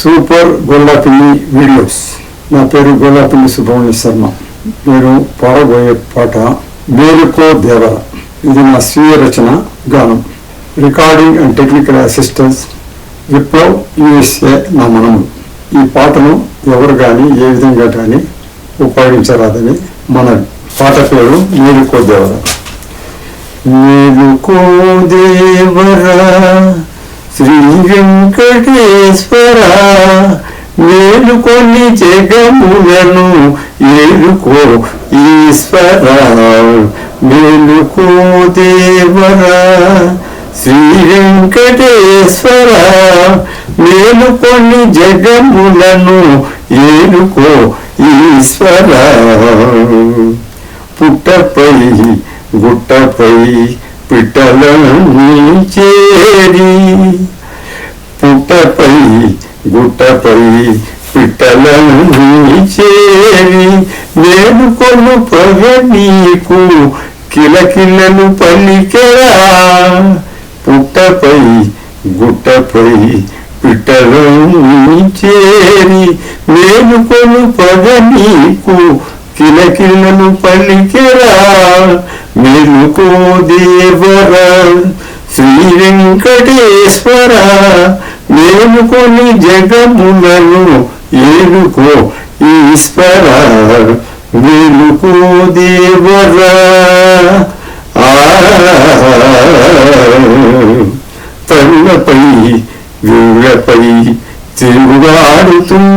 Super గొల్లాపిల్లి videos. నా పేరు గొల్లాపిల్లి సుబ్రహ్మణ్య శర్మ. నేను పాడబోయే పాట మేలుకో దేవర. ఇది నా స్వీయ రచన గానం. Recording and technical assistance Viplav USA నా మనము. ఈ పాటను ఎవరు కానీ ఏ విధంగా కానీ ఉపయోగించరాదని మన పాట పేరు మేలుకో దేవర. మేలుకో దేవర శ్రీ వెంకటేశ్వర, మేలుకొని జగములను ఏలుకో ఈశ్వర. మేలుకో దేవర శ్రీ వెంకటేశ్వర, మేలుకొని జగములను ఏలుకో ఈశ్వర. పుట్టపై గుట్టపై పిట్టలని చేరి, పుట్టపై గుట్టపై పిట్టలని చేరి, మేలుకొను పగ నీకు కిలకిలను పలికెరా. పుట్టపై గుట్టపై పిట్టలని చేరి, మేలుకొను పగ నీకు కిలకిలను పలికెరా. మేలుకో దేవర శ్రీ వెంకటేశ్వర, మేలుకొని జగములను ఏలుకో ఈశ్వర. మేలుకో దేవర. తరులపై వీళ్ళపై తిరుగాడుతున్నెదలు,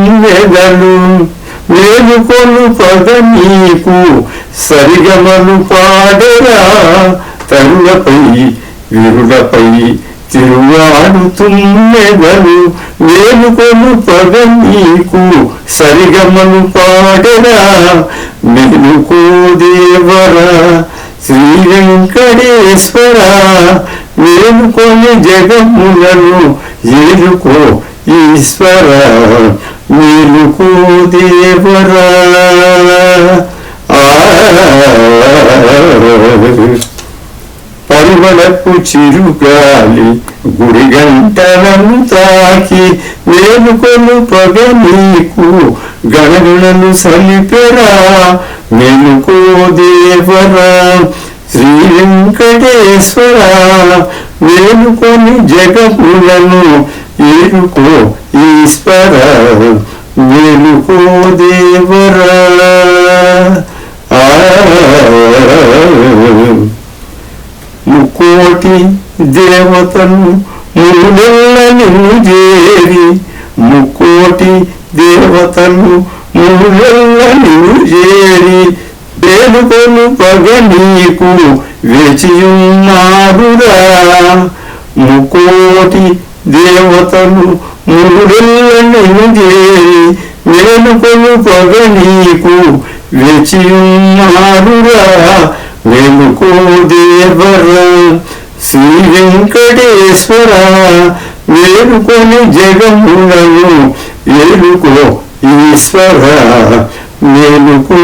మేలుకొను పగ నీకు సరిగమలు పాడరా. తరులపై వీరులపై తిరుగాడుతున్నెదలు, మేలుకొను పగ నీకు సరిగమలు పాడరా. మేలుకో దేవర శ్రీ వెంకటేశ్వర, మేలుకొని జగములను ఏలుకో ఈశ్వర. మేలుకో దేవర. పరిమళపు చిరుగాలి గుడి గంటలను తాకి, మేలుకొను పగ నీకు గణగణను సలిపెరా. మేలుకో దేవర శ్రీ వెంకటేశ్వర, మేలుకొని జగములను ఏలుకో ఈశ్వర. మేలుకో దేవర. ముకోటి దేవతలు మూడెల్ల నిన్ను చేరి, ముకోటి దేవతలు మూడెల్ల నిన్ను చేరి, మేలుకొను పగ నీకు వేచియున్నారురా. ముకోటి దేవతలు మూడెల్ల నిన్ను చేరి, మేలుకొను పగ నీకు వేచియున్నారురా. మేలుకో దేవర శ్రీ వెంకటేశ్వర, మేలుకొని జగములను ఏలుకో ఈశ్వర. మేలుకో